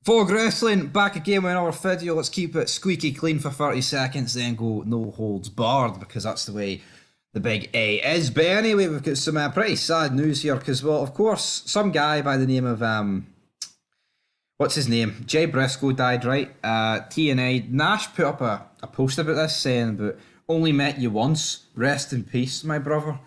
Fog Wrestling, back again with another video. Let's keep it squeaky clean for 30 seconds, then go no holds barred, because that's the way the big A is. But anyway, we've got some pretty sad news here, because, well, of course, some guy by the name of, what's his name? Jay Briscoe died, right? TNA. Nash put up a post about this saying, but only met you once, rest in peace, my brother.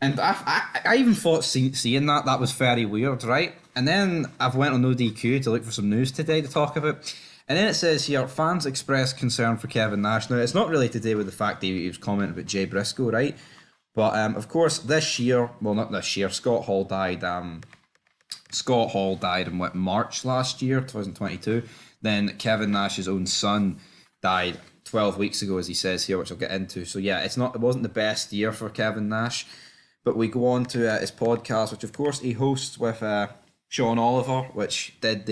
And I even thought seeing that was very weird, right? And then I've went on ODQ to look for some news today to talk about. And then it says here, fans express concern for Kevin Nash. Now, it's not really to do with the fact that he was commenting about Jay Briscoe, right? But, of course, this year, well, not this year, Scott Hall died in, March last year, 2022. Then Kevin Nash's own son died 12 weeks ago, as he says here, which I'll get into. So, yeah, it wasn't the best year for Kevin Nash. But we go on to his podcast, which of course he hosts with Sean Oliver, which did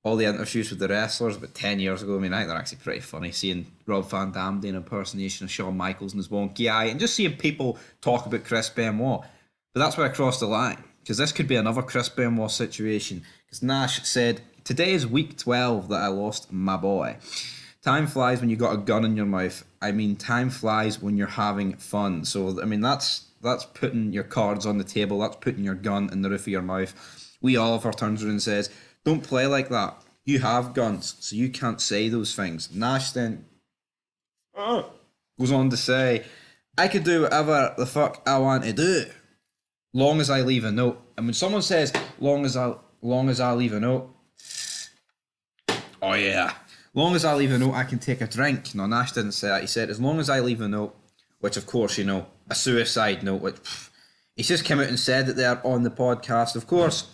all the interviews with the wrestlers about 10 years ago. I mean, I think they're actually pretty funny, seeing Rob Van Dam doing an impersonation of Shawn Michaels and his wonky eye, and just seeing people talk about Chris Benoit. But that's where I crossed the line, because this could be another Chris Benoit situation. Because Nash said, "Today is week 12 that I lost my boy. Time flies when you got a gun in your mouth. I mean, time flies when you're having fun." So, I mean, that's putting your cards on the table. That's putting your gun in the roof of your mouth. Wee Oliver turns around and says, "Don't play like that. You have guns, so you can't say those things." Nash then goes on to say, "I could do whatever the fuck I want to do, long as I leave a note." And when someone says, long as I leave a note, oh yeah, long as I leave a note, I can take a drink. No, Nash didn't say that. He said, as long as I leave a note, which of course, you know, a suicide note, which he's just come out and said it there on the podcast. Of course,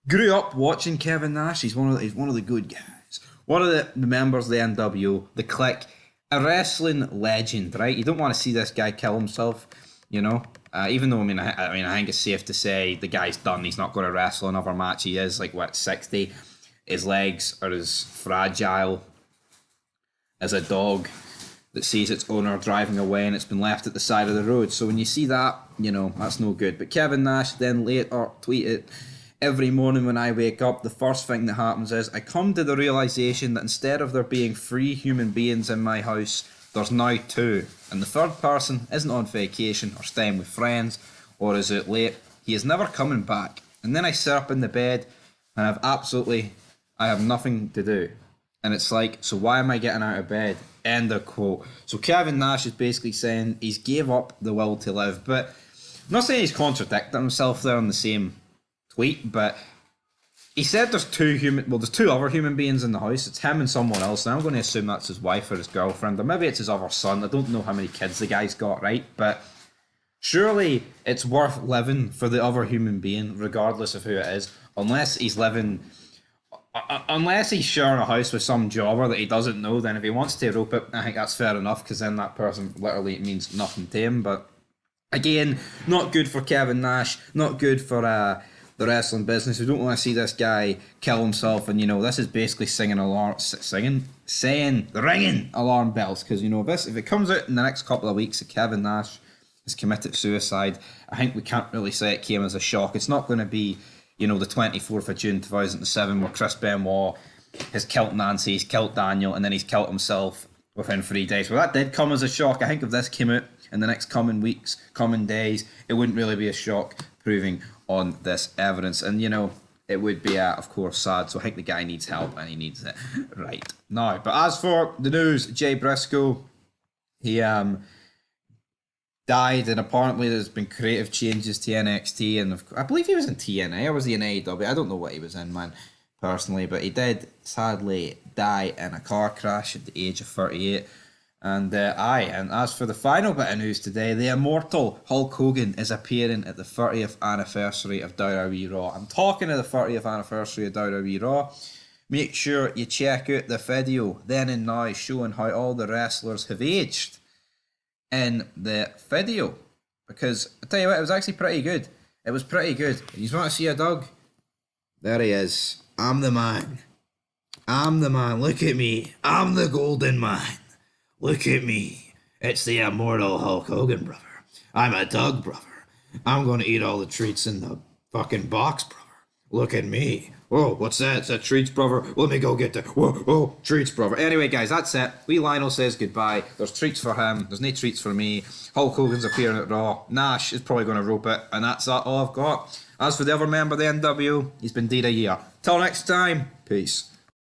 grew up watching Kevin Nash. He's one of the good guys. One of the members of the NWO, the Clique, a wrestling legend, right? You don't want to see this guy kill himself, you know. Even though I think it's safe to say the guy's done. He's not going to wrestle another match. He is 60. His legs are as fragile as a dog that sees its owner driving away and it's been left at the side of the road. So when you see that, you know, that's no good. But Kevin Nash then later tweeted, "Every morning when I wake up, the first thing that happens is I come to the realization that instead of there being 3 human beings in my house, there's now 2. And the third person isn't on vacation or staying with friends or is out late. He is never coming back. And then I sit up in the bed and I have nothing to do. And it's like, so why am I getting out of bed?" End of quote. So Kevin Nash is basically saying he's gave up the will to live. But I'm not saying he's contradicting himself there on the same tweet, but he said there's 2 other human beings in the house. It's him and someone else. And I'm going to assume that's his wife or his girlfriend, or maybe it's his other son. I don't know how many kids the guy's got, right? But surely it's worth living for the other human being, regardless of who it is, unless he's sharing a house with some jobber that he doesn't know. Then if he wants to rope it, I think that's fair enough, because then that person literally means nothing to him. But again, not good for Kevin Nash, not good for the wrestling business. We don't want to see this guy kill himself, and you know, this is basically ringing alarm bells, because you know, if it comes out in the next couple of weeks that Kevin Nash has committed suicide, I think we can't really say it came as a shock. It's not going to be, you know, the 24th of June 2007 where Chris Benoit has killed Nancy, he's killed Daniel, and then he's killed himself within 3 days. Well, that did come as a shock. I think if this came out in the next coming weeks, coming days, it wouldn't really be a shock, proving on this evidence. And, you know, it would be, of course, sad. So I think the guy needs help, and he needs it right now. But as for the news, Jay Briscoe, he died, and apparently there's been creative changes to NXT, and I believe he was in TNA, or was he in AEW? I don't know what he was in, man, personally, but he did sadly die in a car crash at the age of 38. And as for the final bit of news today, the immortal Hulk Hogan is appearing at the 30th anniversary of WWE Raw. I'm talking of the 30th anniversary of WWE Raw. Make sure you check out the video then and now, showing how all the wrestlers have aged in the video, because I tell you what, it was actually pretty good. It was pretty good. You want to see a dog? There he is. I'm the man. Look at me. I'm the golden man. Look at me. It's the immortal Hulk Hogan, brother. I'm a dog, brother. I'm going to eat all the treats in the fucking box, brother. Look at me. Whoa, what's that? Is that Treats, brother? Let me go get that. Whoa, Treats, brother. Anyway, guys, that's it. Wee Lionel says goodbye. There's treats for him. There's no treats for me. Hulk Hogan's appearing at Raw. Nash is probably going to rope it. And that's all I've got. As for the other member of the NW, he's been dead a year. Till next time, peace.